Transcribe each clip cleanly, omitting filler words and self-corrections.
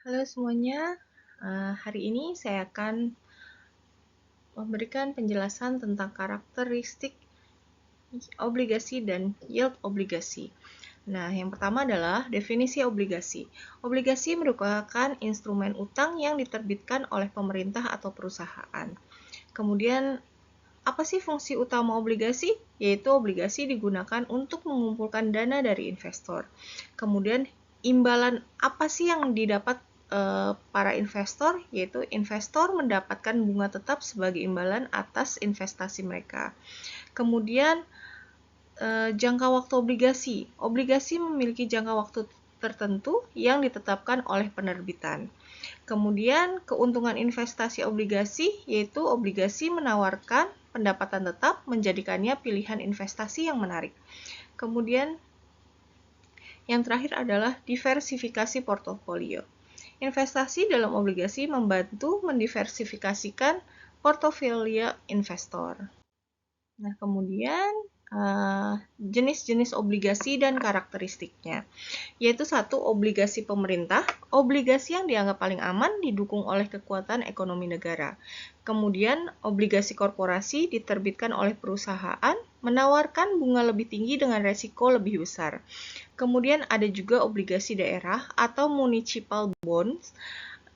Halo semuanya, hari ini saya akan memberikan penjelasan tentang karakteristik obligasi dan yield obligasi. Nah, yang pertama adalah definisi obligasi. Obligasi merupakan instrumen utang yang diterbitkan oleh pemerintah atau perusahaan. Kemudian, apa sih fungsi utama obligasi? Yaitu obligasi digunakan untuk mengumpulkan dana dari investor. Kemudian imbalan apa sih yang didapat para investor? Yaitu investor mendapatkan bunga tetap sebagai imbalan atas investasi mereka. Kemudian jangka waktu obligasi. Obligasi memiliki jangka waktu tertentu yang ditetapkan oleh penerbitan. Kemudian keuntungan investasi obligasi, yaitu obligasi menawarkan pendapatan tetap menjadikannya pilihan investasi yang menarik. Kemudian yang terakhir adalah diversifikasi portofolio. Investasi dalam obligasi membantu mendiversifikasikan portofolio investor. Nah, kemudian jenis-jenis obligasi dan karakteristiknya, yaitu satu, obligasi pemerintah, obligasi yang dianggap paling aman didukung oleh kekuatan ekonomi negara. Kemudian, obligasi korporasi diterbitkan oleh perusahaan, menawarkan bunga lebih tinggi dengan resiko lebih besar. Kemudian ada juga obligasi daerah atau municipal bonds,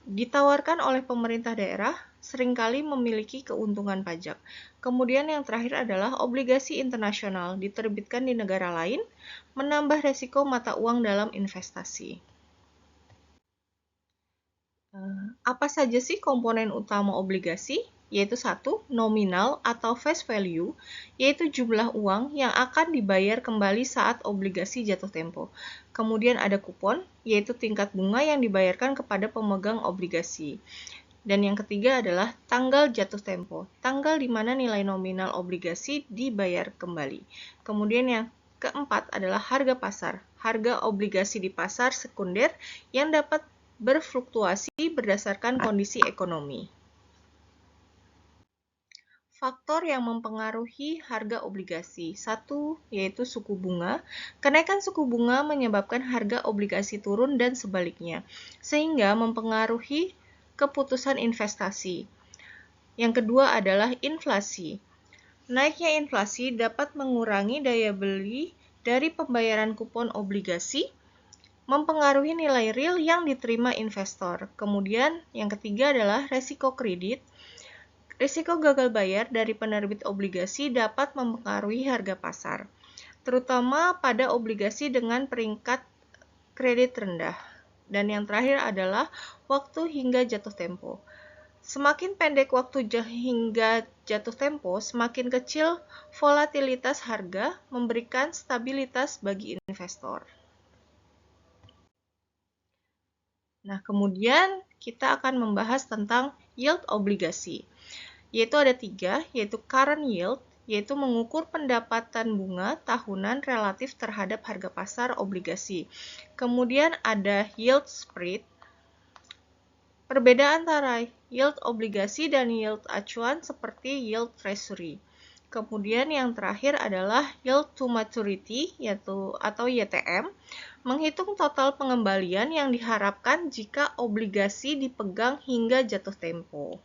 ditawarkan oleh pemerintah daerah, seringkali memiliki keuntungan pajak. Kemudian yang terakhir adalah obligasi internasional, diterbitkan di negara lain, menambah resiko mata uang dalam investasi. Apa saja sih komponen utama obligasi? Yaitu satu, nominal atau face value, yaitu jumlah uang yang akan dibayar kembali saat obligasi jatuh tempo. Kemudian ada kupon, yaitu tingkat bunga yang dibayarkan kepada pemegang obligasi. Dan yang ketiga adalah tanggal jatuh tempo, tanggal di mana nilai nominal obligasi dibayar kembali. Kemudian yang keempat adalah harga pasar, harga obligasi di pasar sekunder yang dapat berfluktuasi berdasarkan kondisi ekonomi. Faktor yang mempengaruhi harga obligasi. Satu, yaitu suku bunga. Kenaikan suku bunga menyebabkan harga obligasi turun dan sebaliknya, sehingga mempengaruhi keputusan investasi. Yang kedua adalah inflasi. Naiknya inflasi dapat mengurangi daya beli dari pembayaran kupon obligasi, mempengaruhi nilai real yang diterima investor. Kemudian yang ketiga adalah resiko kredit. Risiko gagal bayar dari penerbit obligasi dapat mempengaruhi harga pasar, terutama pada obligasi dengan peringkat kredit rendah. Dan yang terakhir adalah waktu hingga jatuh tempo. Semakin pendek waktu hingga jatuh tempo, semakin kecil volatilitas harga, memberikan stabilitas bagi investor. Nah, kemudian kita akan membahas tentang yield obligasi. Yaitu ada tiga, yaitu current yield, yaitu mengukur pendapatan bunga tahunan relatif terhadap harga pasar obligasi. Kemudian ada yield spread, perbedaan antara yield obligasi dan yield acuan seperti yield treasury. Kemudian yang terakhir adalah yield to maturity, yaitu atau YTM, menghitung total pengembalian yang diharapkan jika obligasi dipegang hingga jatuh tempo.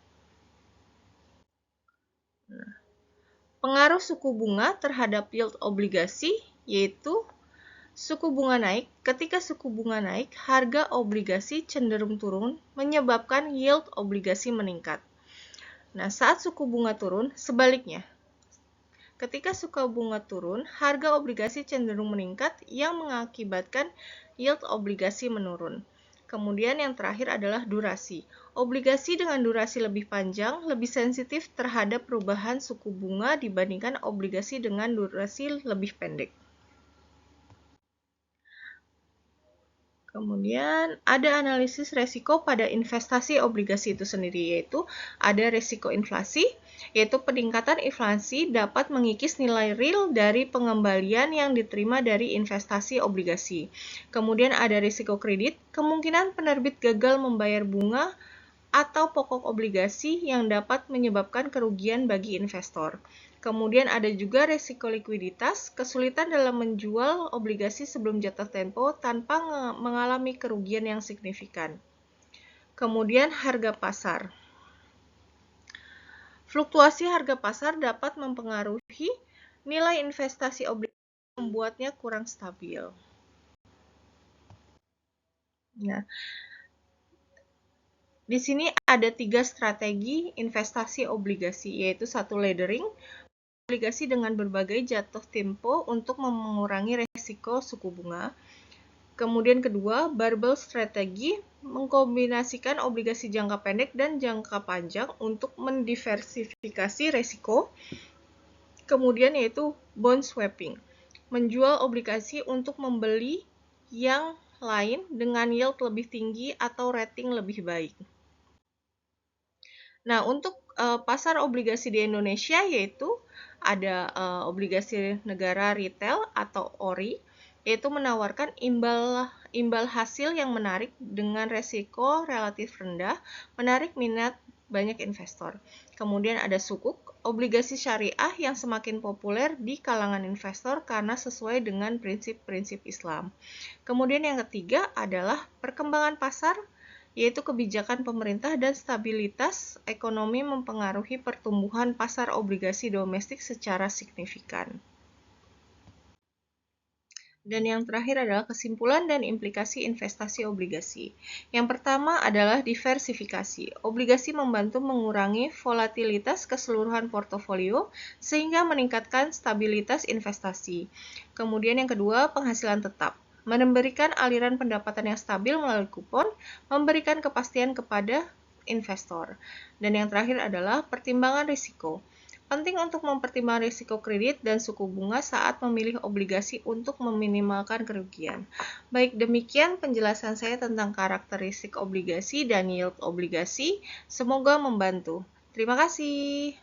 Pengaruh suku bunga terhadap yield obligasi, yaitu suku bunga naik. Ketika suku bunga naik, harga obligasi cenderung turun, menyebabkan yield obligasi meningkat. Nah, saat suku bunga turun, sebaliknya. Ketika suku bunga turun, harga obligasi cenderung meningkat yang mengakibatkan yield obligasi menurun. Kemudian yang terakhir adalah durasi. Obligasi dengan durasi lebih panjang lebih sensitif terhadap perubahan suku bunga dibandingkan obligasi dengan durasi lebih pendek. Kemudian ada analisis resiko pada investasi obligasi itu sendiri, yaitu ada resiko inflasi, yaitu peningkatan inflasi dapat mengikis nilai real dari pengembalian yang diterima dari investasi obligasi. Kemudian ada risiko kredit, kemungkinan penerbit gagal membayar bunga atau pokok obligasi yang dapat menyebabkan kerugian bagi investor. Kemudian ada juga risiko likuiditas, kesulitan dalam menjual obligasi sebelum jatuh tempo tanpa mengalami kerugian yang signifikan. Kemudian harga pasar. Fluktuasi harga pasar dapat mempengaruhi nilai investasi obligasi, membuatnya kurang stabil. Nah, di sini ada 3 strategi investasi obligasi, yaitu 1 laddering, obligasi dengan berbagai jatuh tempo untuk mengurangi resiko suku bunga. Kemudian kedua, barbell strategi, mengkombinasikan obligasi jangka pendek dan jangka panjang untuk mendiversifikasi resiko. Kemudian yaitu bond swapping, menjual obligasi untuk membeli yang lain dengan yield lebih tinggi atau rating lebih baik. Nah, untuk pasar obligasi di Indonesia yaitu ada obligasi negara retail atau ORI, yaitu menawarkan imbal hasil yang menarik dengan resiko relatif rendah, menarik minat banyak investor. Kemudian ada sukuk, obligasi syariah yang semakin populer di kalangan investor karena sesuai dengan prinsip-prinsip Islam. Kemudian yang ketiga adalah perkembangan pasar, yaitu kebijakan pemerintah dan stabilitas ekonomi mempengaruhi pertumbuhan pasar obligasi domestik secara signifikan. Dan yang terakhir adalah kesimpulan dan implikasi investasi obligasi. Yang pertama adalah diversifikasi. Obligasi membantu mengurangi volatilitas keseluruhan portofolio sehingga meningkatkan stabilitas investasi. Kemudian yang kedua, penghasilan tetap. Memberikan aliran pendapatan yang stabil melalui kupon, memberikan kepastian kepada investor. Dan yang terakhir adalah pertimbangan risiko. Penting untuk mempertimbangkan risiko kredit dan suku bunga saat memilih obligasi untuk meminimalkan kerugian. Baik, demikian penjelasan saya tentang karakteristik obligasi dan yield obligasi. Semoga membantu. Terima kasih.